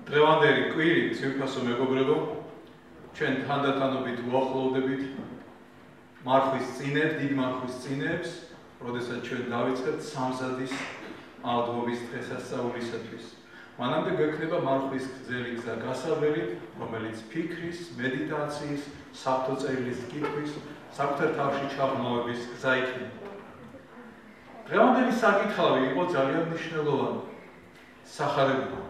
დღევანდელი კვირი, ძვირფასო მეგობრებო, ჩვენ თანდათანობით უახლოვდებით მარხვის წინებს, დიდ მარხვის წინებს, როდესაც ჩვენ დავიწყებთ სამზადის აღდგომის დღესასწაულისათვის. მანამდე გვექნება მარხვის გრძელი გზა გასავლელი, რომელიც ფიქრის, მედიტაციის, საფრთხელის კითხვის, საკუთარ თავში ჩაღრმავების გზა იქნება. დღევანდელი საკითხავი იყო ძალიან მნიშვნელოვანი. სახარება.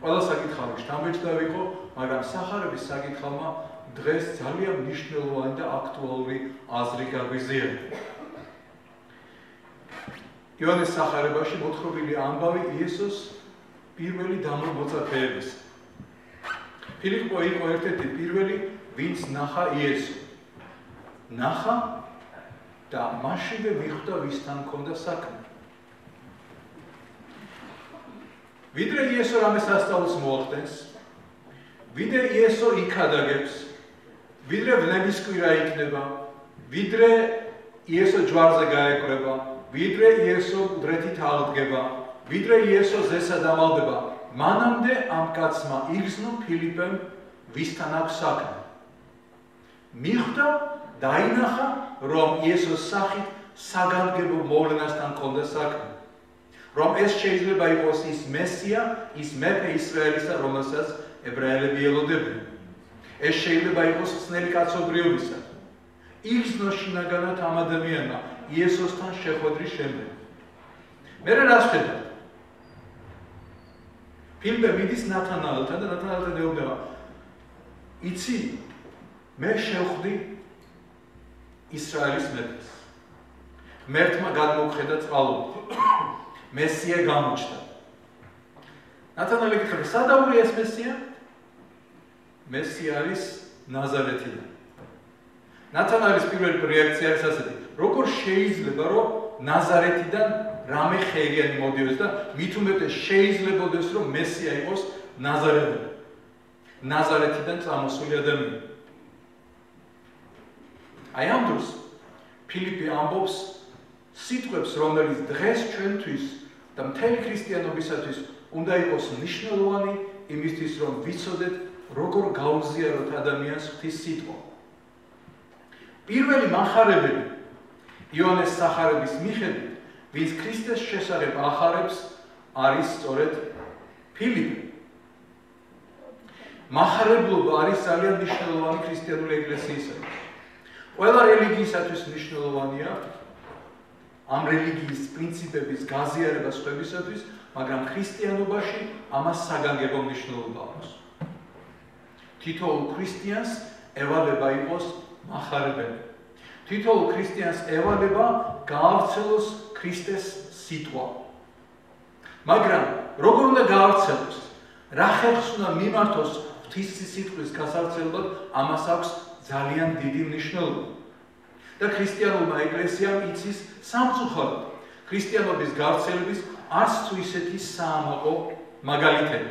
ყველა საკითხავი შთამბეჭდა ვიყო, მაგრამ სახარების საკითხავმა დღეს ძალიან მნიშვნელოვანი და აქტუალური აზრი გაგვიზიარა. იოანეს სახარებაში მოთხრობილი ამბავი იესოს პირველი დამოწაფეების. ფილიპო იყო ერთ-ერთი პირველი, ვინც ნახა იესო. ნახა და მაშინვე მიხვდა ვისთან ჰქონდა საქმე. ვიდრე იესო რამეს ასწავლს მოახდენს, ვიდრე იესო იქადაგებს, ვიდრე ვლების კვირა იქნება, ვიდრე იესო ჯვარზე გაეკრება, ვიდრე იესო მდრეთით აღდგება, ვიდრე იესო ზესა დამალდება, მანამდე ამ კაცმა იგრძნო ფილიპემ ვისთან აქვს საქმე. მიხვდა, დაინახა, რომ იესოს სახით საგანგებო მოვლენასთან ჰქონდა საქმე. რომ ეს შეიძლება იყოს ის მესია, ის მეფე ისრაელისა, რომელსაც ებრაელები ელოდებიან. ეს შეიძლება იყოს ხსნელი კაცობრიობისა. იგრძნო შინაგანად ამ ადამიანმა იესოსთან შეხვედრის შემდეგ. მე რას ვხედავ? ფილიპე მიდის ნათანაელთან და ნათანაელთან ეუბნება, იცი, მე შევხვდი ისრაელის მეფეს. მერთმა გადმოუხედა წყალობით. მესია გამოჩნდა. ნათანაელი ეკითხება, სადაური ეს მესია? მესია არის ნაზარეთიდან. ნათანაელის პირველი რეაქცია არის ასეთი, როგორ შეიძლება, რომ ნაზარეთიდან რამე ხეირიანი მოდიოს და მით უმეტეს შეიძლებაოდეს, რომ მესია იყოს ნაზარეთიდან. ნაზარეთიდან წამოსული ადამიანი. აი ამ დროს ფილიპე ამბობს სიტყვებს, რომელიც დღეს ჩვენთვის და მთელი ქრისტიანობისათვის უნდა იყოს მნიშვნელოვანი იმისთვის, რომ ვიცოდეთ, როგორ გაუზიაროთ ადამიანს ღვთის სიტყვა. პირველი მახარებელი იოანეს სახარების მიხედვით, ვინც ქრისტეს შესახებ ახარებს, არის სწორედ ფილიპე. მახარებლობა არის ძალიან მნიშვნელოვანი ქრისტიანული ეკლესიისათვის. ყველა რელიგიისათვის მნიშვნელოვანია ამ რელიგიის პრინციპების გაზიარება სხვებისათვის, მაგრამ ქრისტიანობაში ამას საგანგებო მნიშვნელობა აქვს. თითოეულ ქრისტიანს ევალება იყოს მახარებელი. თითოეულ ქრისტიანს ევალება გაავრცელოს ქრისტეს სიტყვა. მაგრამ როგორ უნდა გაავრცელოს? რა ხერხს უნდა მიმართოს ღვთის სიტყვის გასავრცელებლად, ამას აქვს ძალიან დიდი მნიშვნელობა. და ქრისტიანულმა ეკლესიამ იცის სამწუხაროდ ქრისტიანობის გავრცელების არც თუ ისეთი საამაყო მაგალითები.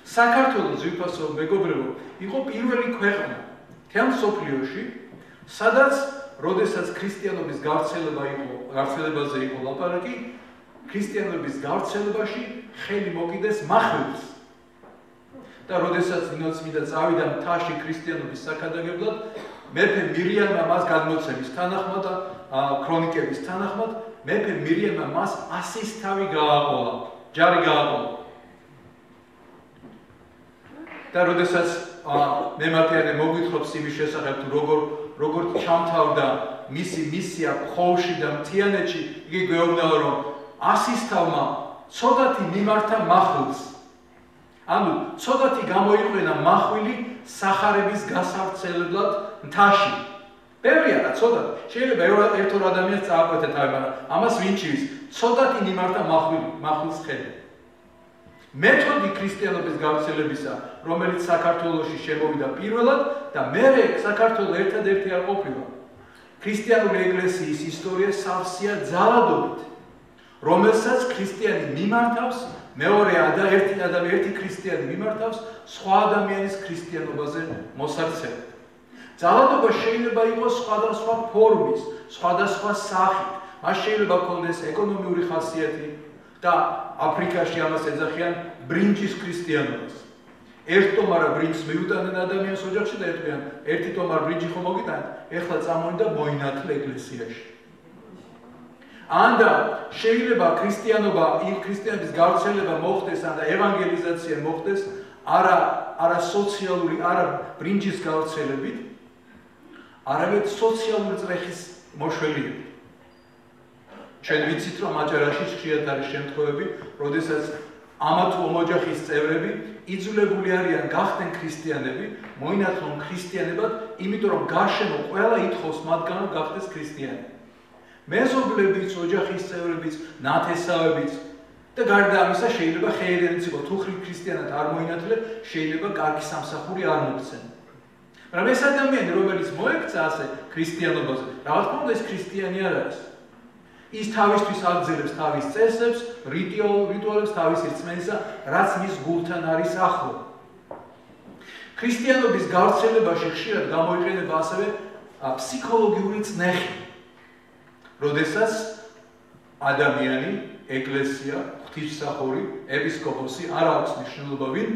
საქართველოს ძვირფასო მეგობრებო, იყო პირველი ქვეყანა მთელ მსოფლიოში, სადაც როდესაც ქრისტიანობის გავრცელებაზე იყო ლაპარაკი, ქრისტიანობის გავრცელებაში ხელი მოკიდეს მახვილს. და როდესაც ნინოცმიდა წავიდა მთაში ქრისტიანობის საქადაგებლად, მეფე მირიანმა მას გადმოცემის თანახმად და ქრონიკების თანახმად, მეფე მირიანმა მას 100-ის თავი გააყოლა, ჯარი გააყოლა. და როდესაც მემატიანე მოგვითხრობს იმის შესახებ, თუ როგორ ჩამთავრდა მისი მისია ფხოვში და მთიანეთში, იგი გვეუბნება, რომ 100-ის თავმა ცოტათი მიმართა მახვილს. ანუ ცოტათი გამოიყვანა მახვილი სახარების გასავრცელებლად მთაში. ბევრია რა, ცოტათი. შეიძლება ერთ-ორ ადამიანს წააკვეთე თავი, მაგრამ ამას ვინ ჭირს? ცოტათი მიმართა მახვილს ხედა. მეთოდი ქრისტიანობის გავრცელებისა, რომელიც საქართველოში შემოვიდა პირველად და მერე საქართველოს ერთადერთი არ ყოფილა. ქრისტიანული ეკლესიის ისტორია სავსეა ძალადობით, რომელსაც ქრისტიანი მიმართავს, მეორე ერთი ქრისტიანი მიმართავს სხვა ადამიანის ქრისტიანობაზე მოსარცევად. ძალადობა შეიძლება იყოს სხვადასხვა ფორმის, სხვადასხვა სახით. მას შეიძლება ჰქონდეს ეკონომიური ხასიათი, და აფრიკაში ამას ეძახიან ბრინჯის ქრისტიანობას. ერთ ტომარა ბრინჯს მიუტანენ ადამიანის ოჯახში და ეტყვიან, ერთი ტომარ ბრინჯი ხომ მოგიტანეთ, ეხლა წამოინდა მოინათლე ეკლესიაში. ანდა შეიძლება ქრისტიანობის გავრცელება მოხდეს, ანდა ევანგელიზაცია მოხდეს, არა სოციალური, არა ბრინჯის გავრცელებით, არამედ სოციალური წრეხის მოშველიებით. ჩვენ ვიცით, რომ აჭარაში ხშირად არის შემთხვევები, როდესაც ამა თუ ოჯახის წევრები იძულებული არიან გახდნენ ქრისტიანები, მოინათლონ ქრისტიანებად, იმიტომ რომ გარშემო ყველა ითხოვს მათგან რომ გახდეს ქრისტიანი. მეზობლებიც, ოჯახის წევრებიც, ნათესავებიც და გარდა ამისა შეიძლება ხეირიანიც იყო, თუ ქრისტიანად არ მოინათლე, შეიძლება კარგი სამსახური არ მოგცენ. მაგრამ ეს ადამიანი, რომელიც მოექცა ასე ქრისტიანობაზე, რა თქმა უნდა ეს ქრისტიანი არ არის. ის თავისთვის აგრძელებს თავის წესებს, რიტუალებს თავის რწმენისა, რაც მის გულთან არის ახლო. ქრისტიანობის გავრცელებაში ხშირად გამოიყენება ასევე ფსიქოლოგიური წნეხი. როდესაც ადამიანი, ეკლესია, ღვთისმსახური, ეპისკოპოსი არ აქვს მნიშვნელობა, ვინ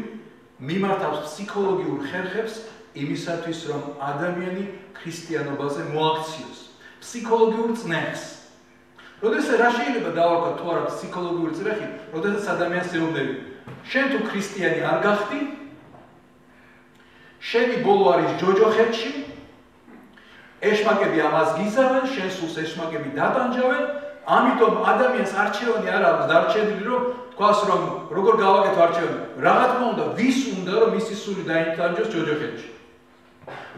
მიმართავს ფსიქოლოგიურ ხერხებს იმისათვის, რომ ადამიანი ქრისტიანობაზე მოაქციოს. ფსიქოლოგიურ წნეხს. როდესაც რა შეიძლება დავარქვათ თუ არა ფსიქოლოგიური წრეხი, როდესაც ადამიანს ეუბნები, შენ თუ ქრისტიანი არ გახდი, შენი ბოლო არის ჯოჯოხეთში, ეშმაკები ამას გიზავენ, შენ სულს ეშმაკები დატანჯავენ, ამიტომ ადამიანს არჩევანი არ აქვს დარჩენილი, რომ თქვას, რომ როგორ გავაკეთო არჩევანი, რა თქმა უნდა, ვის უნდა რომ მისი სული დაიტანჯოს ჯოჯოხეთში.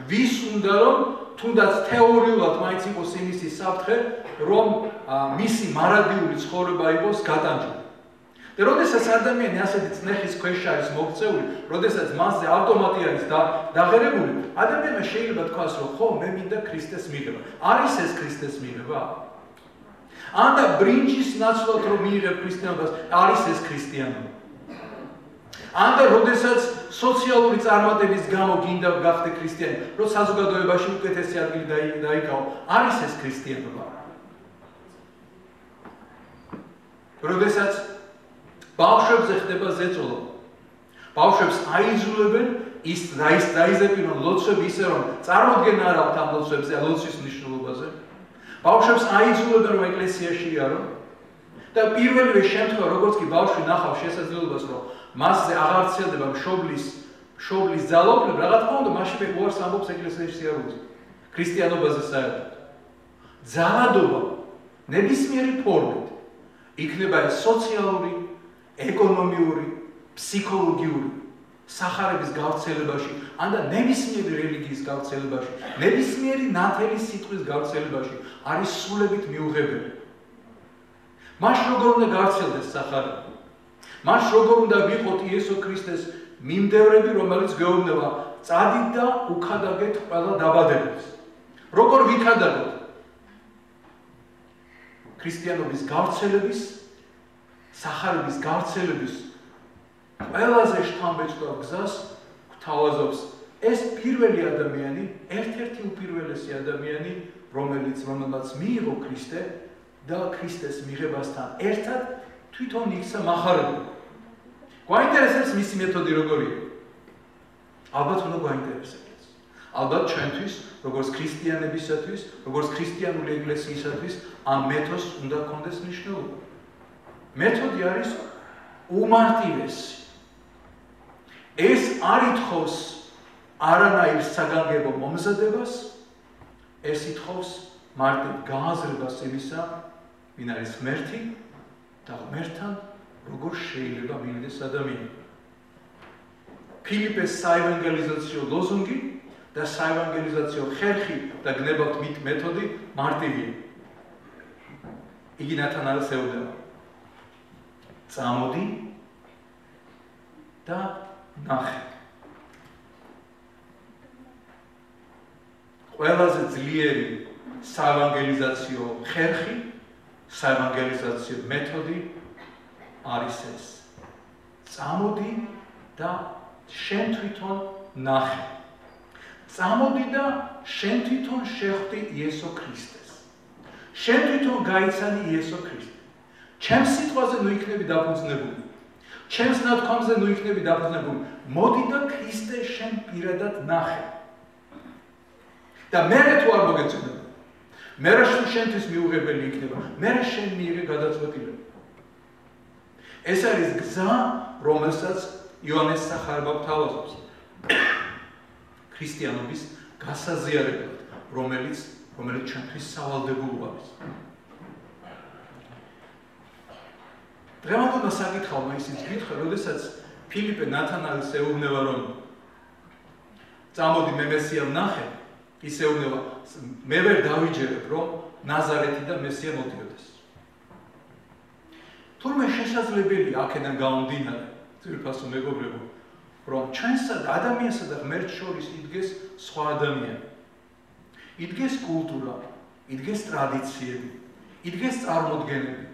ვის უნდა რომ თუნდაც თეორიულად მაინც იყოს იმისი საფრთხე, რომ მისი მარადიული ცხოვრება იყოს გატანჯული. და როდესაც ადამიანი ასეთი წნეხის ქვეშ არის მოქცეული, როდესაც მასზე ავტომატი არის დაღერებული, ადამიანმა შეიძლება თქვას, რომ ხო, მე მინდა ქრისტეს მიღება. არის ეს ქრისტეს მიღება? ანდა ბრინჯის ნაცვლად რომ მიიღებ ქრისტიანობას, არის ეს ქრისტიანობა. ანდა როდესაც სოციალური წარმატების გამო გინდა გახდე ქრისტიანი, რომ საზოგადოებაში უკეთესი ადგილი დაიკავო, არის ეს ქრისტიანობა. როდესაც ბავშვებზე ხდება ზეწოლა, ბავშვებს აიძულებენ ის დაიზეპირონ ლოცვები ისე, რომ წარმოდგენა არ აქვთ ამ ლოცვებზე, ლოცვის მნიშვნელობაზე. ბავშვებს აიძულებენ, რომ ეკლესიაში იარონ და პირველივე შემთხვევა, როგორც კი ბავშვი ნახავს შესაძლებლობას, რომ მასზე აღარ ვრცელდება მშობლის ძალაუფლება, რა თქმა უნდა, მაშინვე უარს ამბობს ეკლესიაში სიარულზე, ქრისტიანობაზე საერთოდ. ძალადობა ნებისმიერი ფორმით იქნება ეს სოციალური, ეკონომიური, ფსიქოლოგიური სახარების გავრცელებაში, ანდა ნებისმიერი რელიგიის გავრცელებაში, ნებისმიერი ნათელი სიტყვის გავრცელებაში არის სულებით მიუღებელი. მას როგორ უნდა გავრცელდეს სახარება? მას როგორ უნდა ვიყოთ იესო ქრისტეს მიმდევრები, რომელიც გვეუბნება, წადით და უქადაგეთ ყველა დაბადებას. როგორ ვიქადაგოთ? ქრისტიანობის გავრცელების, სახარების გავრცელების ყველაზე შთამბეჭდავ გზას გვთავაზობს ეს პირველი ადამიანი, ერთ-ერთი უპირველესი ადამიანი, რომელმაც მიიღო ქრისტე და ქრისტეს მიღებასთან ერთად თვითონ იქცა მახარებელი. გვაინტერესებს მისი მეთოდი როგორია? ალბათ უნდა გვაინტერესებს. ალბათ ჩვენთვის, როგორც ქრისტიანებისათვის, როგორც ქრისტიანული ეკლესიისათვის, ამ მეთოდს უნდა გქონდეს მნიშვნელობა. მეთოდი არის უმარტივესი. ეს არ ითხოვს არანაირ საგანგებო მომზადებას, ეს ითხოვს მარტივ გააზრებას იმისა, ვინ არის ღმერთი და ღმერთთან როგორ შეიძლება მივიდეს ადამიანი. ფილიპეს საევანგელიზაციო ლოზუნგი და საევანგელიზაციო ხერხი და გნებავთ მით მეთოდი მარტივია. იგი ნათანაელს ეუბნება. წამოდი და ნახე. ყველაზე ძლიერი საევანგელიზაციო ხერხი, საევანგელიზაციო მეთოდი არის ეს. წამოდი და შენ თვითონ ნახე. წამოდი და შენ თვითონ შეხვდი იესო ქრისტეს. შენ თვითონ გაიცანი იესო ქრისტე. ჩემს სიტყვაზე ნუ იქნები დაფუძნებული. ჩემს ნათქვამზე ნუ იქნები დაფუძნებული. მოდი და ქრისტე შენ პირადად ნახე. და მერე თუ არ მოგეწონება, მერე შენთვის მიუღებელი იქნება, მერე შენ მიიღე გადაწყვეტილება. ეს არის გზა, რომელსაც იოანეს სახარება გვთავაზობს. ქრისტიანობის გასაზიარებლად, რომელიც ჩვენთვის სავალდებულო არის. დღევანდელმა საკითხავმა ისიც გითხრა, როდესაც ფილიპე ნათანაელს ეუბნება, რომ წამოდი მე მესია ვნახე, ის ეუბნება, მე ვერ დავიჯერებ, რომ ნაზარეთიდან მესია მოდიოდეს. თურმე შესაძლებელია აქედან გამომდინარე, ძვირფასო მეგობრებო, რომ ჩვენსა და ადამიანსა და ღმერთს შორის იდგეს სხვა ადამიანი. იდგეს კულტურა, იდგეს ტრადიციები, იდგეს წარმოდგენები,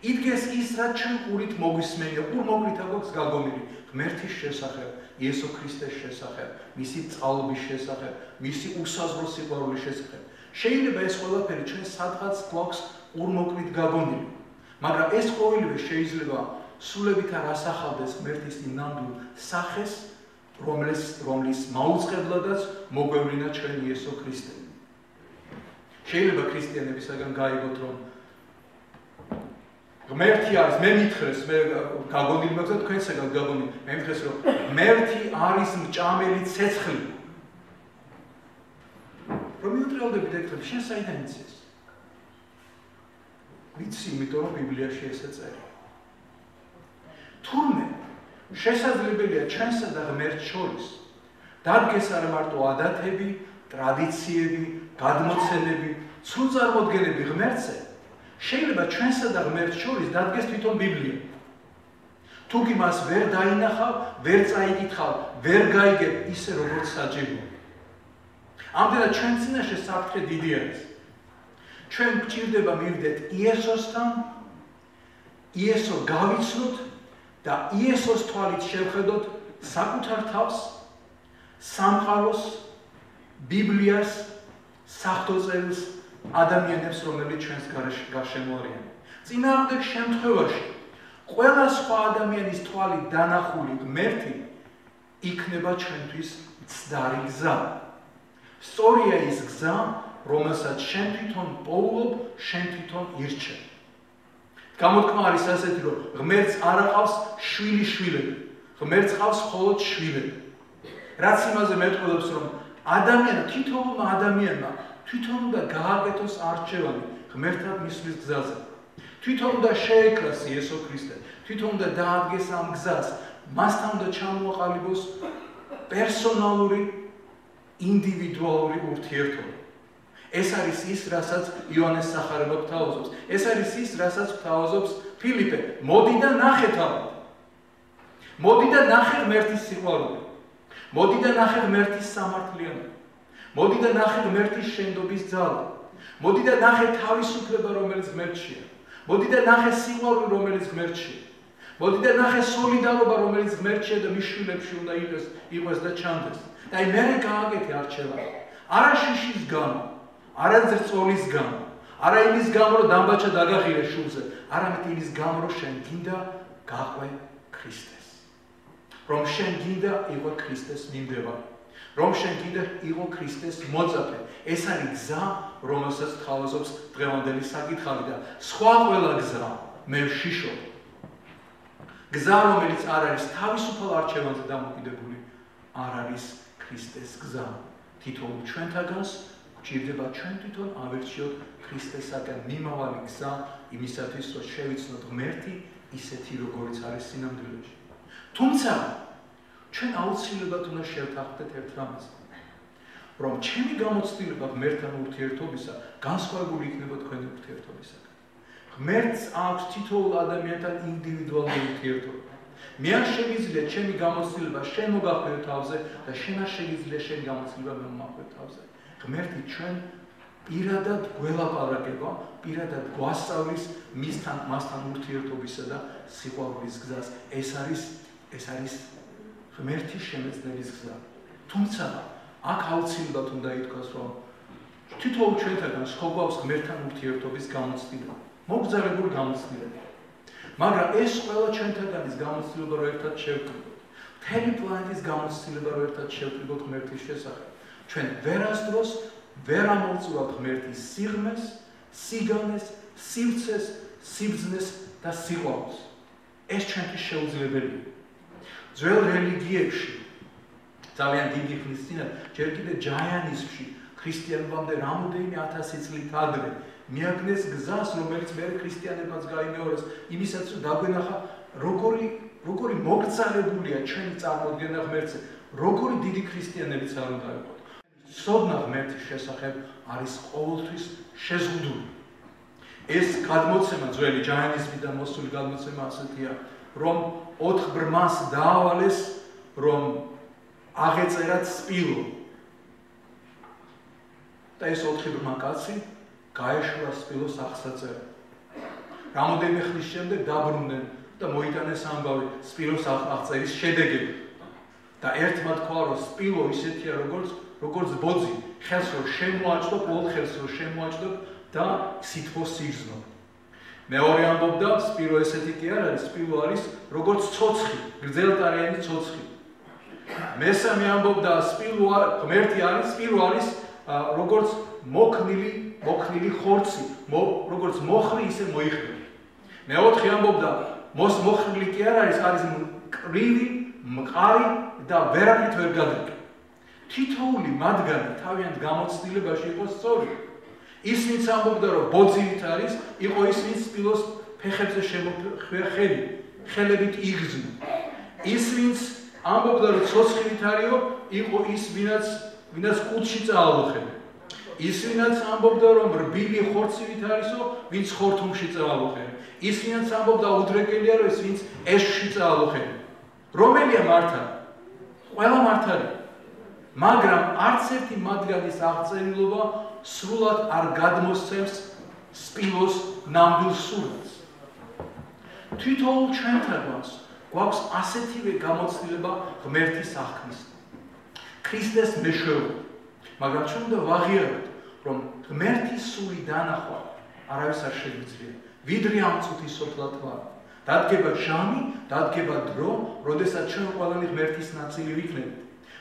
იდგეს ის, რაც ჩვენ ყურით მოგვისმენია, ყურმოყრით აქვს გაგონილი ღმერთის შესახებ, იესო ქრისტეს შესახებ, მისი სწავლების შესახებ, მისი უსაზღრო სიყვარულის შესახებ. შეიძლება ეს ყველაფერი ჩვენ სადღაც გვაქვს ყურმოყრით გაგონილი, მაგრამ ეს ყოველივე შეიძლება სულებით არ ასახავდეს ღმერთის იმ ნამდვილ სახეს, რომლის მაუწყებლადაც მოგვევლინა ჩვენ იესო ქრისტე. შეიძლება ქრისტიანებისაგან გაიგოთ, რომ ღმერთი არის, მე მითხრეს, მე გაგონილი მაქვს და თქვენსაგან გაგონილი, მე მითხრეს, რომ ღმერთი არის მჭამელი ცეცხლი. რომ მიუტრიალდები და ეკრები, შენ საიდან იცის? ვიცი, იმიტომ რომ ბიბლიაში ესე წერია. თურმე შესაძლებელია ჩვენსა და ღმერთს შორის დადგეს არა მარტო ადათები, ტრადიციები, გადმოცემები, სრულწარმოდგენები ღმერთზე, შეიძლება ჩვენსა და ღმერთს შორის დადგეს თვითონ ბიბლია. თუ კი მას ვერ დაინახავ, ვერ წაიკითხავ, ვერ გაიგებ ისე როგორც საჭიროა. ამდენად ჩვენ წინაშე საფრთხე დიდი არის. ჩვენ გვჭირდება მივიდეთ იესოსთან, იესო გავიცნოთ და იესოს თვალით შევხედოთ საკუთარ თავს, სამყაროს, ბიბლიას, საღვთო-წერილს, ადამიანებს, რომლებიც ჩვენს გარშემო არიან. წინააღმდეგ შემთხვევაში, ყველა სხვა ადამიანის თვალით დანახული ღმერთი იქნება ჩვენთვის მცდარი გზა. სწორია ის გზა, რომელსაც შენ თვითონ პოულობ, შენ თვითონ ირჩევ. გამოთქმა არის ასეთი, რომ ღმერთს არ აყავს შვილი-შვილები, ღმერთს ყავს მხოლოდ შვილები. რაც იმაზე მეტყველებს, რომ თითოეულმა ადამიანმა თვითონ უნდა გააკეთოს არჩევანი ღმერთთან მისვლის გზაზე. თვითონ უნდა შეეკრას იესო ქრისტე, თვითონ უნდა დაადგეს ამ გზას, მასთან უნდა ჩამოაყალიბოს პერსონალური, ინდივიდუალური ურთიერთობა. ეს არის ის, რასაც იოანეს სახარება გვთავაზობს. ეს არის ის, რასაც გვთავაზობს ფილიპე. მოდი და ნახე თავად. მოდი და ნახე ღმერთის სიყვარული. მოდი და ნახე ღმერთის სამართლიანობა. მოდი და ნახე ღმერთის შენდობის ძალა. მოდი და ნახე თავისუფლება, რომელიც ღმერთშია. მოდი და ნახე სიყვარული, რომელიც ღმერთშია. მოდი და ნახე სოლიდარობა, რომელიც ღმერთშია და მის შვილებში უნდა იყოს და ჩანდეს. და აი მე გააკეთე არჩევანი. არა შიშის გამო, არა ძრწოლის გამო, არა იმის გამო, რომ დამბაჩა დაგაღირე შულზე, არამედ იმის გამო, რომ შენ გინდა გაყვე ქრისტეს. რომ შენ გინდა იყო ქრისტეს მიმდევარი. რომ შენ კიდე იყო ქრისტეს მოწაფე. ეს არის გზა, რომელსაც თავაზობს დღევანდელი საკითხავი და სხვა ყველა გზა მე ვშიშობ. გზა, რომელიც არ არის თავისუფალ არჩევანზე დამოკიდებული, არ არის ქრისტეს გზა. თითოეულ ჩვენთაგანს გვჭირდება ჩვენ თვითონ ავირჩიოთ ქრისტესაგან მიმავალი გზა იმისათვის, რომ შევიცნოთ ღმერთი ისეთი, როგორიც არის სინამდვილეში. თუმცა ჩვენ აუცილებლად უნდა შევთანხმდეთ ერთ რამეს, რომ ჩემი გამოცდილება ღმერთთან ურთიერთობისა განსხვავებული იქნება თქვენი ურთიერთობისაგან. ღმერთს აქვს თითოეულ ადამიანთან ინდივიდუალური ურთიერთობა. მე არ შემიძლია ჩემი გამოცდილება შენ მოგახვიო თავზე და შენ არ შემიძლია შენი გამოცდილება მე მომახვიო თავზე. ღმერთი ჩვენ პირადად გველაპარაკება, პირადად გვასწავლის მასთან ურთიერთობისა და სიყვარულის გზას. ეს არის ღმერთის შემეცნების გზა. თუმცა აქ აუცილებლად უნდა ითქვას, რომ თითოეულ ჩვენთაგან გვაქვს ღმერთთან ურთიერთობის გამოცდილება, მოგზაურებული გამოცდილება. მაგრამ ეს ყველა ჩვენთაგან ის გამოცდილება რომ ერთად შევკრიბოთ. მთელი პლანეტის გამოცდილება რომ ერთად შევკრიბოთ ღმერთის შესახებ. ჩვენ ვერასდროს ვერ ამოვწურავთ ღმერთის სიღრმეს, სიგანეს, სივრცეს, სიბრძნეს და სიყვარულს. ეს ჩვენთვის შეუძლებელია. ძველ რელიგიებში ძალიან დიდი ხნის წინათ, ჯერ კიდევ ჯაიანიზმში, ქრისტიანობამდე რამოდენიმე 1000 წლით ადრე მიაგნეს გზას, რომელიც მერე ქრისტიანებმაც გაიმეორეს, იმისაც რომ დაგვენახა, როგორი მოგცალებულია ჩვენი წარმოდგენა ღმერთზე, როგორი დიდი ქრისტიანებიც არ უნდა იყოთ. ცოდნა ღმერთის შესახებ არის ყოველთვის შეზღუდული. ეს გადმოცემა, ძველი ჯაიანიზმიდან მოსული გადმოცემა ასეთია, რომ 4 ბრმას დაავალეს, რომ აღეწერათ სპილო. და ეს 4 ბრმა კაცი გაეშურა სპილოს აღსაწერად. რამოდენიმე ხნის შემდეგ დაბრუნდნენ და მოიტანეს ამბავი სპილოს აღწერის შედეგები. და ერთმა თქვა, რომ სპილო ისეთია, როგორც ბოძი, ხელს რო შემოაჭდო, ყოველ ხელს რო შემოაჭდო და სითბოს სიგრძნო. მეორე ამბობდა, სპილო ესეთი კი არ არის, სპილო არის როგორც ცოცხი, გრძელტარიანი ცოცხი. მესამე ამბობდა, ღმერთი არის, სპილო არის როგორც მოქნილი ხორცი, როგორც მოხრი, ისე მოიხმელი. მეოთხე ამბობდა, მოხრილი კი არ არის, არის მკრივი, მყარი და ვერაფრით ვერ გადაკი. თითოეული მათგანი თავიანთ გამოცდილებაში იყო სწორი. ის ვინც ამბობდა, რომ ბოძივით არის, იყო ის ვინც სპილოს ფეხებზე შემოხვია ხელებით იგრძნო. ის ვინც ამბობდა, რომ ცოცხლით არისო, იყო ის ვინაც კუდში წაალოხებდა. ის ვინაც ამბობდა, რომ რბილი ხორცივით არისო, ვინც ხორთუმში წაალოხებდა. ის ვინაც ამბობდა, უდრეკელია, რომ ის ვინც ეშში წაალოხებდა. რომელია მართალი? ყველა მართალია. მაგრამ არც ერთი მათგანის აღწერილობა სრულად არ გადმოსცემს სპილოს ნამდვილ სურათს. თითოეულ ჩვენთანაც გვაქვს ასეთივე გამოცდილება ღმერთის აღქმის. ქრისტეს მეშვეობით. მაგრამ ჩვენ უნდა ვაღიაროთ, რომ ღმერთის სული დანახვა არავის არ შეგვიძლია. ვიდრე ამ წუთის სოფლად ვარ. დადგება ჟამი, დადგება დრო, როდესაც ჩვენ ყველანი ღმერთის ნაწილი ვიქნებით.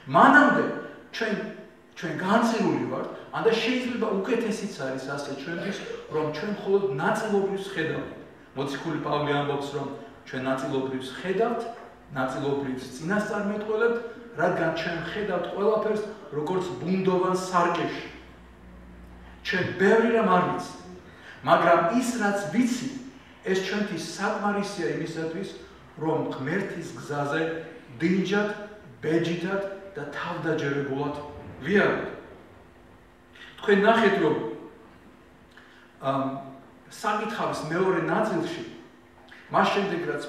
მანამდე ჩვენ განცილული ვართ, და შეიძლება უკეთესიც არის ასე ჩვენთვის, რომ ჩვენ მხოლოდ ნაწილობრივს ხედავთ. მოციქული პავლე ამბობს, რომ ჩვენ ნაწილობრივს ხედავთ, ნაწილობრივს წინასწარმეტყველებთ, რადგან ჩვენ ხედავთ ყველაფერს როგორც ბუნდოვან სარკეში. ჩვენ ბევრი რამ არ ვიცით, მაგრამ ის რაც ვიცით, ეს ჩვენთვის საკმარისია იმისათვის, რომ ღმერთის გზაზე დინჯად, ბეჯითად და თავდაჯერებულად ვიაროთ. თქვენ ნახეთ, რომ საკითხავის მეორე ნაწილში, მას შემდეგ რაც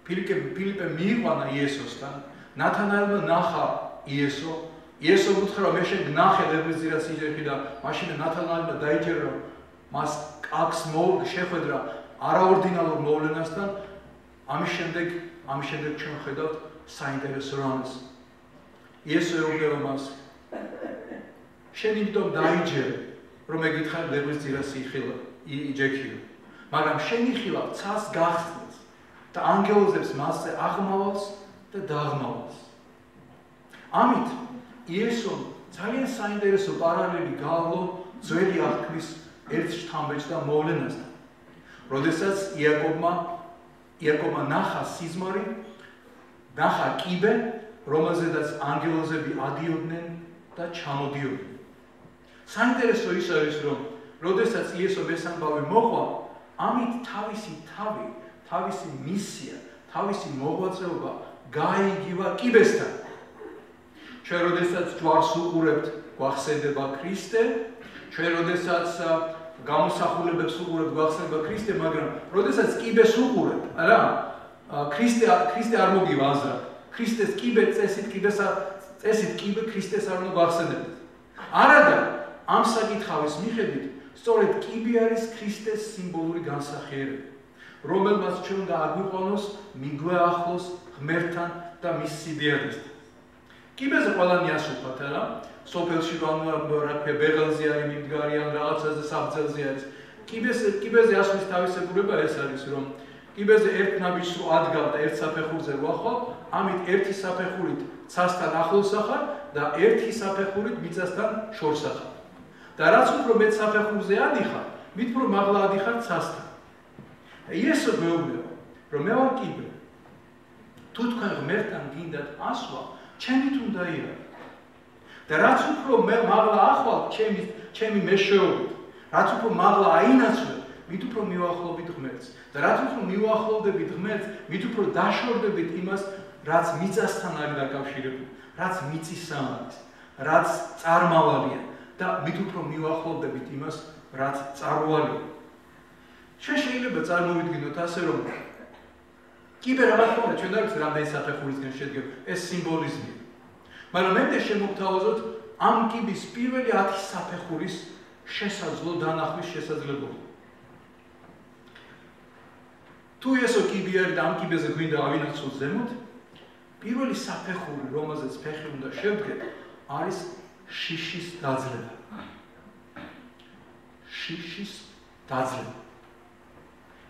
ფილიპემ მიიყვანა იესოსთან, ნათანაელმა ნახა იესო, იესო უთხრა, რომ მე შენ გნახე ლებრძირას იჯერხი და მაშინ ნათანაელმა დაიჯერა, რომ მას კაკს შეხვედრა არაორდინალურ მოვლენასთან, ამის შემდეგ ჩვენ ხედავთ საინტერესო რამეს. იესო ეუბნება მას, შენ იმიტომ დაიჯერე, რომ მეკითხარ ლებრძირას იჯექიო, მაგრამ შენი ხილა ცას გახსნეს და ანგელოზებს მასზე აღმავალს და დაღმავალს. ამით იესომ ძალიან საინტერესო პარალელი გაავლო ძველი აღთქმის ერთ შთამბეჭ და მოვლენასთან. როდესაც იაკობმა ნახა სიზმარი, ნახა კიბე, რომელზედაც ანგელოზები ადიოდნენ და ჩამოდიოდნენ. საინტერესო ის არის, რომ როდესაც იესომ ეს ამბავი მოყვა, ამით თავისი თავი, თავისი მისია, თავისი მოღვაწეობა გაიგივა კიბესთან. ჩვენ როდესაც ჯვარს უყურებთ, გვახსენდება ქრისტე, ჩვენ როდესაც გამოსახულებებს უყურებთ, გვახსენდება ქრისტე, მაგრამ როდესაც კიბეს უყურებთ, არა, ქრისტე არ მოგივა აზრად. ქრისტეს კიბე წესით კიბე ქრისტეს არ უნდა გვახსენებდეს. არადა ამ საკითხავის მიხედვით, სწორედ კიბე არის ქრისტეს სიმბოლური განსახიერება, რომელმაც ჩვენ უნდა აგვიყვანოს, მიგვეახლოს ღმერთთან და მის სიდიადესთან. კიბეზე ყველანი ასუფათ, არა? სოფელში რა ქვია, ბეღელზე არის მიმდგარი ან რაღაცაზე საბძელზე არის. კიბეზე ასვლის თავისებურება ეს არის, რომ კიბეზე ერთ ნაბიჯს რო ადგავ და ერთ საფეხურზე ვახვალ, ამით ერთი საფეხურით ცასთან ახლოს ახარ და ერთი საფეხურით მიწასთან შორს ახარ. და რაც უფრო მეტ საფეხურზე ადიხარ, მით უფრო მაღლა ადიხარ ცასთან. იესო მეუბნება, რომ მე ვარ კიბე. თუ თქვენ ღმერთთან გინდათ ასვლა, ჩემით უნდა იარდეთ. და რაც უფრო მაღლა ახვალ ჩემი მეშვეობით, რაც უფრო მაღლა აინაცვლებ, მით უფრო მივახლობით ღმერთს. და რაც უფრო მივახლოვდებით ღმერთს, მით უფრო დაშორდებით იმას, რაც მიწასთან არის დაკავშირებული, რაც მიწისა არის, რაც წარმავალია და მით უფრო მივახლოვდებით იმას, რაც წარვალია. შეიძლება წარმოვიდგინოთ ასე, რომ კიბე რა თქმა უნდა ჩვენ არ ვიცით რამდენი საფეხურისგან შედგება, ეს სიმბოლიზმია. მაგრამ მე შემოგთავაზოთ ამ კიბის პირველი 10 საფეხურის შესაძლო დანახვის შესაძლებლობა. თუ ესო კიბი არის და ამ კიბეზე გვინდა ავინაცვლოთ ზემოთ, პირველი საფეხური, რომელზეც ფეხი უნდა შევდგეთ, არის შიშის დაძლევა. შიშის დაძლევა.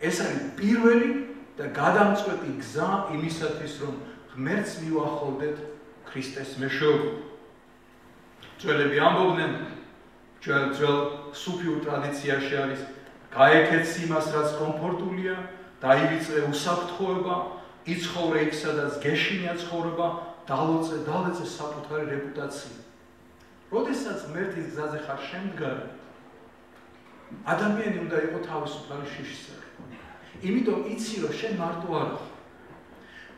ეს არის პირველი და გადამწყვეტი გზა იმისათვის, რომ ღმერთს მივახლოვდეთ ქრისტეს მეშვეობით. ძველები ამბობდნენ, ძველ სუფიურ ტრადიციაში არის, გაეკეთს იმას, რაც კომფორტულია, დაივიწყე უსაფრთხოება, იცხოვრე იქ, სადაც გეშინია ცხოვრება, დალეწე საკუთარი რეპუტაცია. როდესაც ღმერთის გზაზე ხარ შემდგარი, ადამიანი უნდა იყოს თავისუფალი შიშისაკენ. იმიტომ იცი, რომ შენ მარტო არ ხარ.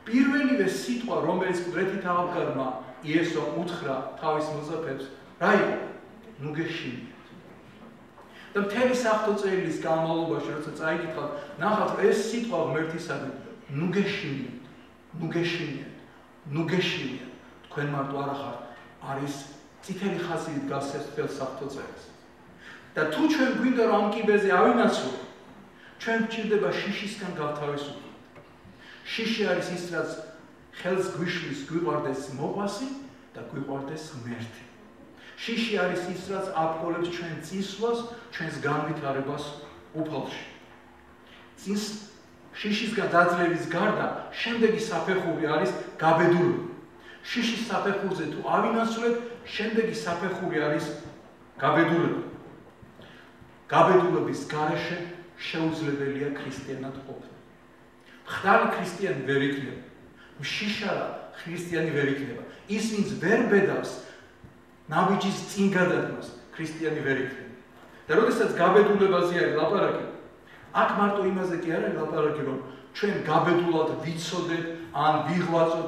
პირველივე სიტყვა, რომელიც მკვდრეთი თავგარმა იესომ უთხრა თავის მოწაფეებს, რა იყო? ნუ გეშინიათ. და მთელი საღვთო-წერილის განმავლობაში, როცა წაიკითხავთ, ნახავთ ეს სიტყვა ღმერთისადმი, ნუ გეშინიათ, ნუ გეშინიათ, ნუ გეშინიათ. თქვენ მარტო არ ხართ, არის წითელი ხაზით დგას ეს მთელ საღვთო-წერილს. და თუ ჩვენ გვინდა რომ ამ კიბეზე ავინაცვლოთ, ჩვენ გვჭირდება შიშისგან გავთავისუფლოთ. შიში არის ის, რაც ხელს გვიშლის გვიყვარდეს მოყვასი და გვიყვარდეს ღმერთი. შიში არის ის, რაც აფრთხოლებს ჩვენ წინსვლას, ჩვენს განვითარებას უფალში. შიშისგან დაძლევის გარდა, შემდეგი საფეხური არის გაბედულება. შიშის საფეხურზე თუ ავინაცვლეთ, შემდეგი საფეხური არის გაბედულება. გაბედულების გარეშე შეუძლებელია ქრისტიანად ყოფნა. მხდარი ქრისტიანი ვერ იქნება. მშიშარა ქრისტიანი ვერ იქნება. ის, ვინც ვერ ბედავს ნაბიჯის წინ გადადგმას, ქრისტიანი ვერ იქნება. და როდესაც გაბედულებაზე არის ლაპარაკი, აქ მარტო იმაზე კი არ არის ლაპარაკი, რომ ჩვენ გაბედულად ვიცოდეთ, ან ვიღვაწოთ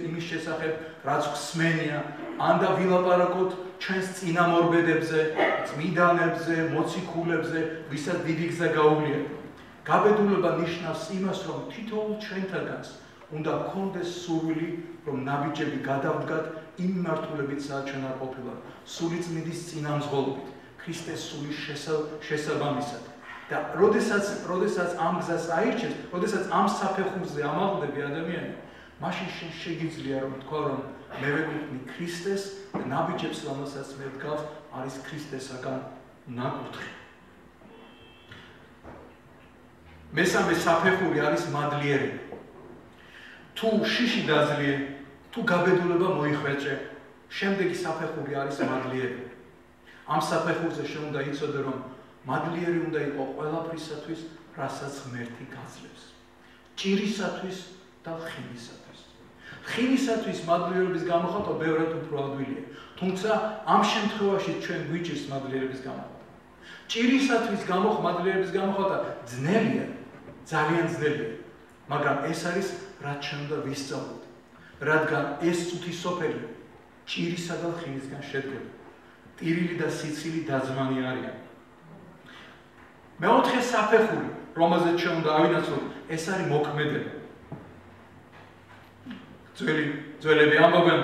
იმის შესახებ, რაც გვსმენია, ან და ვილაპარაკოთ ჩვენს წინამორბედებზე, წმიდანებზე, მოციქულებზე, ვისაც დიდი გზა გაუვლია. გაბედულება ნიშნავს იმას, რომ თითოეულ ჩვენთაგანს უნდა გქონდეს სურვილი, რომ ნაბიჯები გადავდგათ იმ მიმართულებით, სადაც ჩვენ არ ყოფილვართ, სული წმინდის წინამძღოლობით, ქრისტეს სულის შესაბამისად. და როდესაც ამ გზას აირჩევს, როდესაც ამ საფეხურზე ამაღლდები ადამიანი, მაშინ შეგიძლია რომ თქვა, რომ მე ვეკუთვნი ქრისტეს და ნაბიჯებს, რომელსაც მე ვდგავს, არის ქრისტესაგან ნაკურთხი. მესამე საფეხური არის მადლიერება. თუ შიში დაძლია, თუ გაბედულება მოიხვეჭე, შემდეგი საფეხური არის მადლიერება. ამ საფეხურზე შენ უნდა იცოდე, რომ მადლიერი უნდა იყო ყველაფრისათვის, რასაც ღმერთი გაძლევს. ჭირისათვის და ხილისათვის. ხილისათვის მადლიერების გამოხატვა ბევრად უფრო ადვილია. თუმცა ამ შემთხვევაში ჩვენ გვიჭირს მადლიერების გამოხატვა. ჭირისათვის მადლიერების გამოხატვა ძნელია, ძალიან ძნელია. მაგრამ ეს არის, რაც ჩვენ უნდა ვისწავლოთ. რადგან ეს წუთი სოფელი ჭირისა და ხილისგან შედგება. ტირილი და სიცილი დაძმანი არიან. მეოთხე საფეხური, რომელზეც ჩვენ უნდა ავინაცვლოთ, ეს არის მოქმედება. ძველები ამბობენ,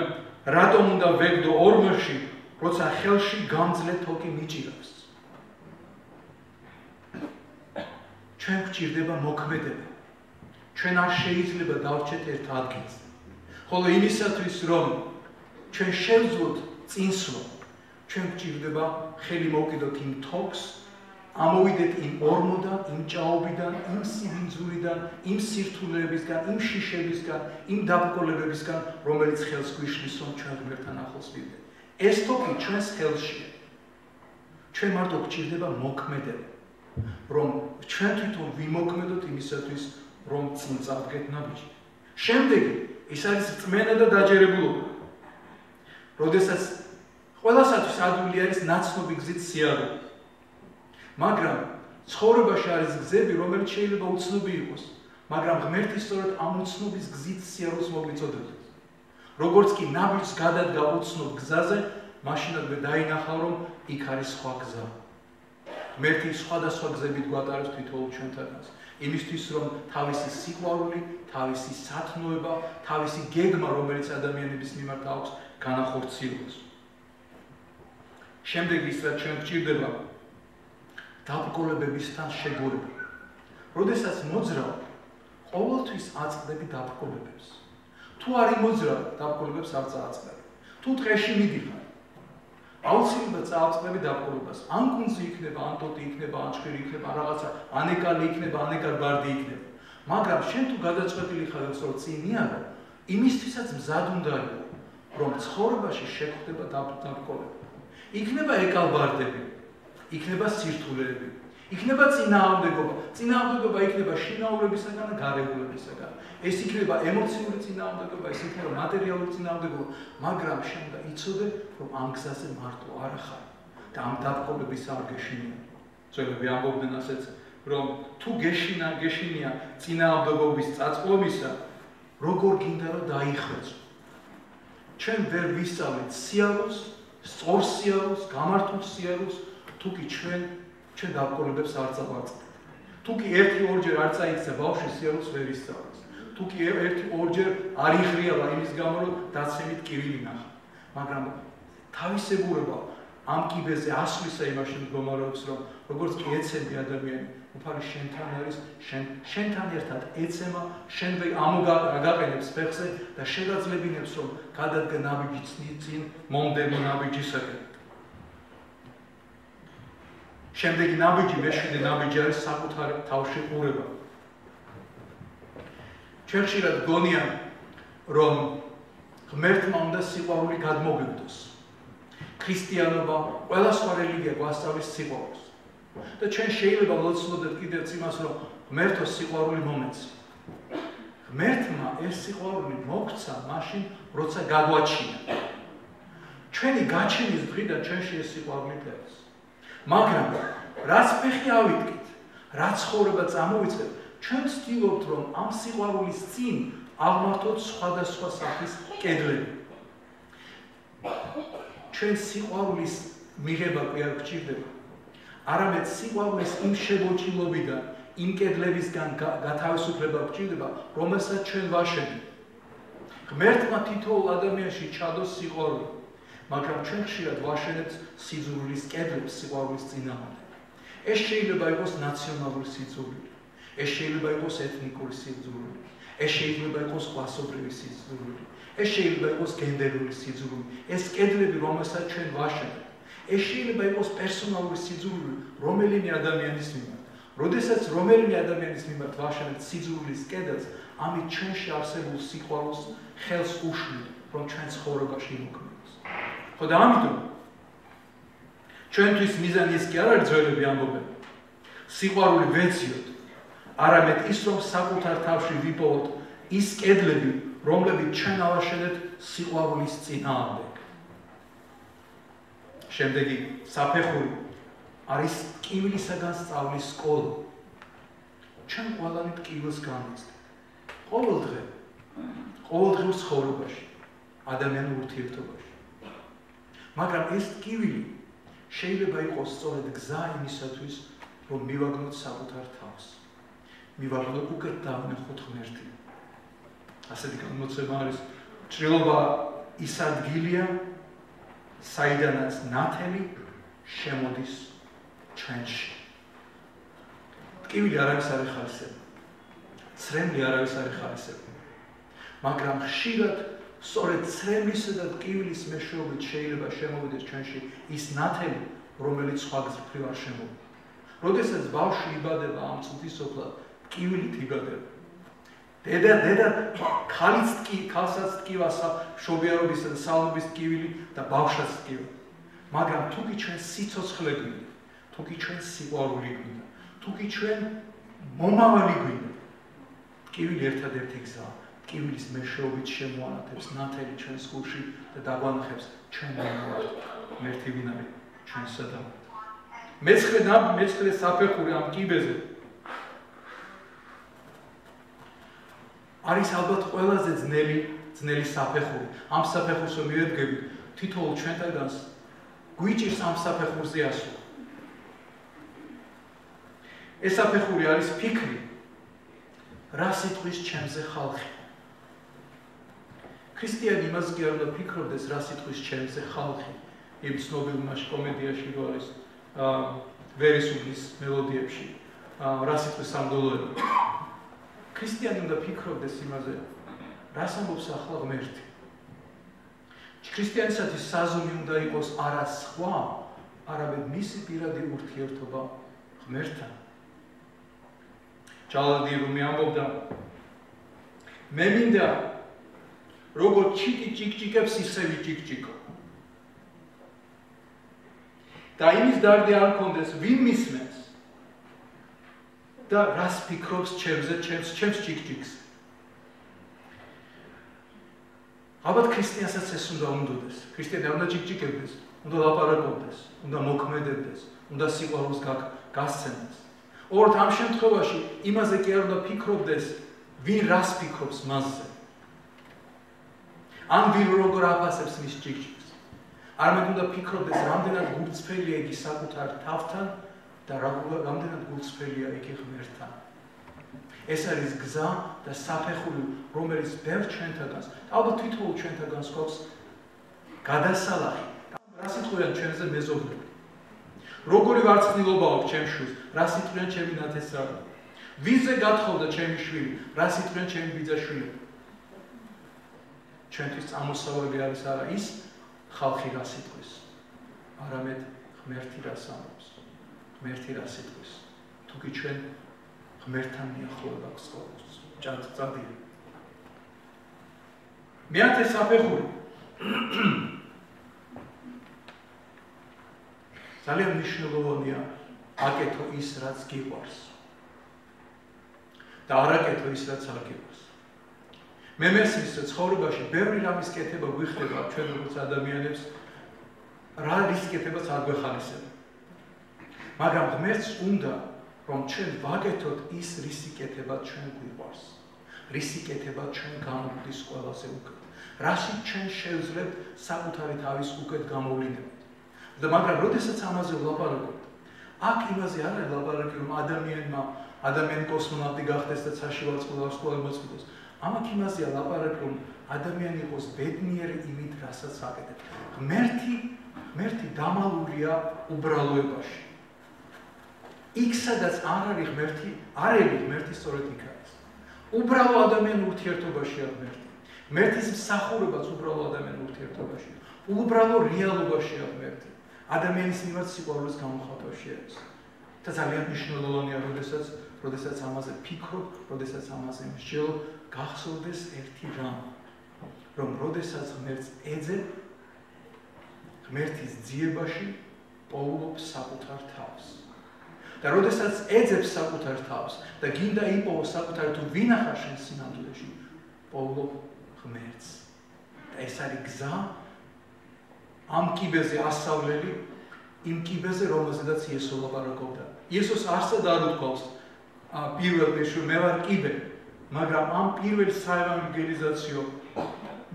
რატომ უნდა ვეგდო ორმოში, როცა ხელში გამძლე თოკი მიჭირავს. ჩვენ გვჭირდება მოქმედება. ჩვენ არ შეიძლება დავრჩეთ ერთ ადგილს. ხოლო იმისათვის, რომ ჩვენ შევძლოთ წინსვლა, ჩვენ გვჭირდება ხელი მოვკიდოთ იმ თოკს, ამოვიდეთ იმ ორმოდან, იმ ჭაობიდან, იმ სიბინძურიდან, იმ სირთულეებისგან, იმ შიშებისგან, იმ დაბრკოლებებისგან, რომელიც ხელს გვიშლის, რომ ჩვენ ღმერთთან ახლოს ვიდეთ. ეს თოკი ჩვენს ხელშია. ჩვენ მარტო გვჭირდება მოქმედება, რომ ჩვენ თვითონ ვიმოქმედოთ იმისათვის, რომ წინ წავდგეთ ნაბიჯი. შემდეგი ის არის რწმენა და დაჯერებულობა. როდესაც ყველასათვის ადვილი არის ნაცნობი გზით სიარული. მაგრამ ცხოვრებაში არის გზები, რომელიც შეიძლება უცნობი იყოს, მაგრამ ღმერთი სწორედ ამ უცნობის გზით სიარულს მოგვიწოდებდა. როგორც კი ნაბიჯს გადადგა უცნობ გზაზე, მაშინადვე დაინახა, რომ იქ არის სხვა გზა. ღმერთი სხვადასხვა გზებით გვატარებს თითოეულ ჩვენთანაც. იმისთვის, რომ თავისი სიყვარული, თავისი სათნოება, თავისი გეგმა, რომელიც ადამიანების მიმართ აქვს, განახორციელოს. შემდეგ ის რაც ჩვენ გვჭირდება დაბრკოლებებისთან შეგუება. როდესაც მოძრავ, ყოველთვის აწყდები დაბრკოლებებს. თუ არ იმოძრავ, დაბრკოლებებს არ წააწყდები. თუ დღეში მიდიხარ, აუცილებლად წააწყდები დაბრკოლებას. ან კუნძი იქნება, ან ტოტი იქნება, ან ჭხირი იქნება, ან რაღაცა ანეკალი იქნება, ანეკარ ბარდი იქნება. მაგრამ შენ თუ გადაწყვეტილი ხარ, რომ წინიარო, იმისთვისაც მზად უნდა იყო, რომ ცხოვრებაში შეგხვდება დაბრკოლება. იქნება ეკალბარდები, იქნება სირთულეები, იქნება წინააღმდეგობა. წინააღმდეგობა იქნება შინაურებისაგან და გარეგულებისაგან. ეს იქნება ემოციური წინააღმდეგობა, ეს იქნება მატერიალური წინააღმდეგობა, მაგრამ შენ უნდა იცოდე, რომ ამ გზაზე მარტო არ ხარ და ამ დაბრკოლების არ გეშინია. ძველები ამბობდნენ ასეც, რომ თუ გეშინია წინააღმდეგობის წაწყლობისა, როგორ გინდა რომ დაიხვეწო. ჩვენ ვერ ვისწავლეთ სიარულს, სწორ სიარულს, გამართულ სიარულს, თუ კი ჩვენ დაბრკოლებებს არ წავაწყდით. თუ კი 1-2 არ წაიქცა ბავშვი სიარულს ვერ ისწავლეს. თუ კი 1-2 არ იხრიალა იმის გამო, რომ დაცემით კივილი ნახა. მაგრამ თავისებურება ამ კიბეზე ასვლისა იმაში მდგომარეობს, რომ როგორც კი ეცემი ადამიანი, უფალი შენთან არის, შენთან ერთად ეცემა, შენვე აგაყენებს ფეხზე და შეგაძლებინებს, რომ გადადგა ნაბიჯი წინ მომდევნო ნაბიჯისაკენ. შემდეგი ნაბიჯი, მეშვიდე ნაბიჯი არის საკუთარ თავში ყურება. ჩვენ ხშირად გონიან, რომ ღმერთმა უნდა სიყვარული გადმოგვიგდოს. ქრისტიანობა, ყველა სხვა რელიგია გვასწავლის სიყვარულს. და ჩვენ შეიძლება ლოცულობდეთ კიდევ იმას, რომ ღმერთო სიყვარული მომეცი. ღმერთმა ეს სიყვარული მოგცა მაშინ, როცა გაგვაჩინა. ჩვენი გაჩენის დღიდან ჩვენში ეს სიყვარული დგას. მაგრამ რაც ფეხი ავიდგით, რაც ცხოვრება წამოვიწყეთ, ჩვენ ვცდილობთ, რომ ამ სიყვარულის წინ აღმართოთ სხვადასხვა სახის კედლები. ჩვენ სიყვარულის მიღება კი არ გვჭირდება, არამედ სიყვარულის იმ შებოჭილობიდან, იმ კედლებისგან გათავისუფლება გვჭირდება, რომელსაც ჩვენ ვაშენებთ. ღმერთმა თითოეულ ადამიანში ჩადოს სიყვარული, მაგრამ ჩვენ ხშირად ვაშენებთ სიძულვილის კედლებს სიყვარულის წინააღმდეგ. ეს შეიძლება იყოს ნაციონალური სიძულვილი, ეს შეიძლება იყოს ეთნიკური სიძულვილი, ეს შეიძლება იყოს კლასობრივი სიძულვილი, ეს შეიძლება იყოს გენდერული სიძულვილი. ეს კედლები, რომელსაც ჩვენ ვაშენებთ, ეს შეიძლება იყოს პერსონალური სიძულვილი რომელიმე ადამიანის მიმართ. როდესაც რომელიმე ადამიანის მიმართ ვაშენებთ სიძულვილის კედელს, ამით ჩვენში არსებულ სიყვარულს ხელს უშლით, რომ ჩვენ ცხოვრებაში იმოქმედოს. ხო და ამიტომ ჩვენთვის მიზანი ის კი არ არის, ძველები ამბობენ, სიყვარული ვეციოთ, არამედ ის, რომ საკუთარ თავში ვიპოვოთ ის კედლები, რომლებიც ჩვენ ავაშენებთ სიყვარულის წინააღმდეგ. შემდეგი საფეხური არის ტკივილისაგან სწავლის სკოლა. ჩვენ ყველანი ტკივილს განვიცდით. ყოველდღიურ ცხოვრებაში, ადამიანურ ურთიერთობაში. მაგრამ ეს ტკივილი შეიძლება იყოს სწორედ გზა იმისათვის, რომ მივაგნოთ საკუთარ თავს. მივაგნოთ უკეთ დავნახოთ ღმერთი. ასეთი განმოცემა არის, ჭრილობა ის ადგილია, საიდანაც ნათელი შემოდის ჩვენში. ტკივილი არავის არ ეხარისება, ცრემლი არავის არ ეხარისება, მაგრამ ხშირად სწორედ ცრემლისა და ტკივილის მეშვეობით შეიძლება შემოვიდეს ჩვენში ის ნათელი, რომელიც სხვა გზით არ შემოვიდა. როდესაც ბავშვი იბადება ამ წუთის სოფლად, ტკივილით იბადება. დედა ქალსაც ტკივასა, მშობიარობისა და სალმობის ტკივილი და ბავშვსაც ტკივა. მაგრამ თუკი ჩვენ სიცოცხლე გვინდა, თუკი ჩვენ სიყვარული გვინდა, თუკი ჩვენ მომავალი გვინდა, ტკივილი ერთადერთი გზაა. ტკივილის მეშვეობით შემოანათებს ნათელი ჩვენს გულში და დაგვანახებს ჩვენ მომავალი. ღმერთი ვინ არის? ჩვენ სადავ. მეცხრე საფეხური ამ კიბეზე არის ალბათ ყველაზე ძნელი საფეხური. ამ საფეხურს რომ მივედგებით, თითოეულ ჩვენთაგანს გვიჭირს ამ საფეხურზე ასვლა. ეს საფეხური არის ფიქრი, რა სიტყვის ჩემზე ხალხი. ქრისტიანი იმას კი არ უნდა ფიქრობდეს, რა სიტყვის ჩემზე ხალხი. იმ ცნობილ კომედიაში რო არის ვერისუბნის მელოდიებში, რა სიტყვის სამდელოება. ქრისტიანი უნდა ფიქრობდეს იმაზე, რას ამბობს ახლა ღმერთი. ქრისტიანისათვის საზომი უნდა იყოს არა სხვა, არამედ მისი პირადი ურთიერთობა ღმერთთან. ჯალალდი რუმი ამბობდა, მე მინდა როგორც ჩიტი ჭიკჭიკებს ისე ვიჭიკჭიკო. და იმის დარდი არ მქონდეს, ვინ მისმენს და რას ფიქრობს ჩემზე, ჩემს ჭიკჭიკს. ალბათ ქრისტიანსაც ეს უნდა უნდოდეს. ქრისტიანი არ უნდა ჭიკჭიკებდეს, უნდა ლაპარაკობდეს, უნდა მოქმედებდეს, უნდა სიყვარულს გასცემდეს. ორთ ამ შემთხვევაში იმაზე კი არ უნდა ფიქრობდეს, ვინ რას ფიქრობს მასზე. ან ვინ როგორ აფასებს მის ჭიკჭიკს. არამედ უნდა ფიქრობდეს, რამდენად გულწრფელია იგი საკუთარ თავთან და რამდენად გულწრფელია იგი ღმერთთან. ეს არის გზა და საფეხური, რომელიც ბევრ ჩვენთაგანს, ალბათ თითოეულ ჩვენთაგანს გვაქვს გადასალახი. რა სიტყვიან ჩვენზე მეზობლები. როგორი ვარცხნილობა აქვს ჩემს შვილს, რა სიტყვიან ჩემი ნათესავი. ვინზე გათხოვდა ჩემი შვილი, რა სიტყვიან ჩემი ბიძაშვილი. ჩვენთვის წამოსავალი არის არა ის ხალხი რა სიტყვის, არამედ ღმერთი რას ამბობს, ღმერთი რა სიტყვის. თუკი ჩვენ ღმერთთან მიახლოება გსწავლოს, წადია. მეათე საფეხური. ძალიან მნიშვნელოვანია აკეთო ის, რაც გიყვარს და არ აკეთო ის, რაც არ გიყვარს. მე მესმის, რომ ცხოვრებაში ბევრი რამის კეთება გვიხდება ჩვენ როგორც ადამიანებს, რა რის კეთებაც არ გვეხალისება. მაგრამ ღმერთს უნდა, რომ ჩვენ ვაკეთოთ ის, რისი კეთება ჩვენ გვიყვარს, რისი კეთება ჩვენ გამოგვდის ყველაზე უკეთ, რაშიც ჩვენ შევძლებთ საკუთარი თავის უკეთ გამოვლინებად. და მაგრამ როდესაც ამაზე ვლაპარაკობთ, აქ იმაზე არ არის ლაპარაკი, რომ ადამიანი კოსმონავტი გახდეს და ცაში ვარცხნილ მოწყდეს. ამათ იმაზეა ლაპარაკი, რომ ადამიანი იყოს ბედნიერი იმით, რასაც აკეთებს. ღმერთი დამალულია უბრალოებაში. იქ სადაც არ არის ღმერთი, ღმერთი სწორედ იქ არის. უბრალო ადამიანი ურთიერთობაშია ღმერთი. ღმერთის მსახურებაც უბრალო ადამიანი ურთიერთობაშია. უბრალო რეალობაშია ღმერთი. ადამიანის მიმართ სიყვარულის გამოხატვაში არის. და ძალიან მნიშვნელოვანია, როდესაც ამაზე ფიქრობ, როდესაც ამაზე მსჯელობ, გახსოვდეს ერთი რამ, რომ როდესაც ღმერთს ეძებ, ღმერთის ძიებაში პოულობ საკუთარ თავს. და როდესაც ეძებს საკუთარ თავს და გინდა იპოვოს საკუთარი თუ ვინახარ შენ სინამდვილეში, პოულობ ღმერთს. და ეს არის გზა ამ კიბეზე ასავლელი, იმ კიბეზე, რომელზედაც იესო ლაპარაკობდა. იესოს არსად არ უთქვავს პირველ პეშურ მე ვარ კიბე, მაგრამ ამ პირველ საევანგელიზაციო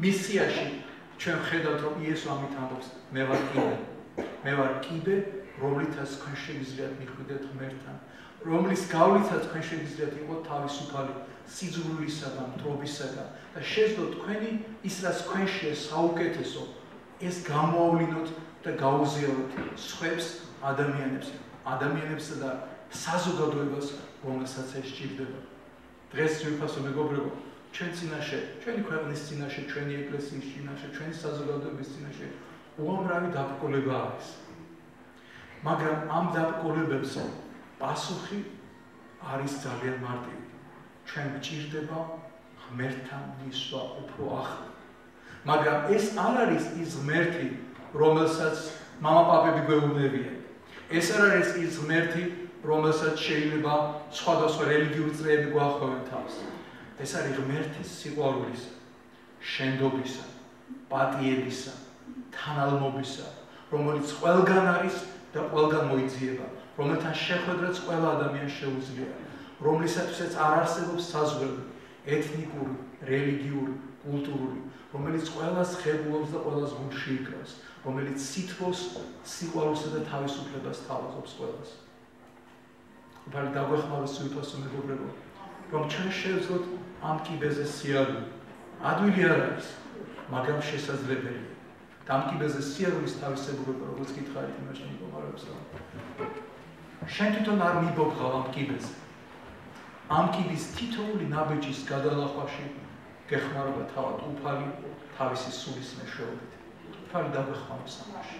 მისიაში ჩვენ ხედავთ, რომ იესო ამით ამბობს, მე ვარ კიბე. მე ვარ კიბე, რომლითაც თქვენ შეგიძლიათ მიხვიდეთ ღმერთთან, რომლის გავლითაც თქვენ შეგიძლიათ იყოთ თავისუფალი სიძულვილისაგან, მტრობისაგან და შეძლოთ თქვენი ის, რაც თქვენშია საუკეთესო, ეს გამოავლინოთ და გაუზიაროთ სხვებს, ადამიანებსა და საზოგადოებას, რომელსაც ეს სჭირდება. დღეს ვიფასო მეგობრებო, ჩვენ წინაშე, ჩვენი ქვეყნის წინაშე, ჩვენი ეკლესიის წინაშე, ჩვენი საზოგადოების წინაშე უამრავი დაბრკოლება არის. მაგრამ ამ დაბრკოლებებზე პასუხი არის ძალიან მარტივი. ჩვენ გვჭირდება ღმერთთან მისვლა უფრო ახლო. მაგრამ ეს არ არის ის ღმერთი, რომელსაც მამაპაპები გვეუბნებიან. ეს არ არის ის ღმერთი, რომელსაც შეიძლება სხვადასხვა რელიგიური წრეები გვახვევენ თავს. ეს არის ღმერთის სიყვარულისა, შენდობისა, პატიებისა, თანალმობისა, რომელიც ყველგან არის და ყველგან მოიძიება, რომელთან შეხვედრაც ყველა ადამიანს შეუძლია, რომლისათვისაც არ არსებობს საზღვრები, ეთნიკური, რელიგიური, კულტურული, რომელიც ყველას ხებულობს და ყველას გულში იკრავს, რომელიც სითბოს, სიყვარულსა და თავისუფლებას თავაზობს ყველას. უბალი დაგვეხმაროს სიუთავსო მეგობრებო, რომ ჩვენ შევძლოთ ამ კიბეზე სიარული. ადვილი არ არის, მაგრამ შესაძლებელია. და ამ კიბეზე სიარულის თავისებურება, როგორც გითხარით იმაში მდგომარეობს, რომ შენ თვითონ არ მიბობხავ ამ კიბეზე. ამ კიბის თითოეული ნაბეჯის გადალახვაში გეხმარება თავად უფალი თავისი სულის მეშვეობით. უფალი დაგვეხმაროს ამაში.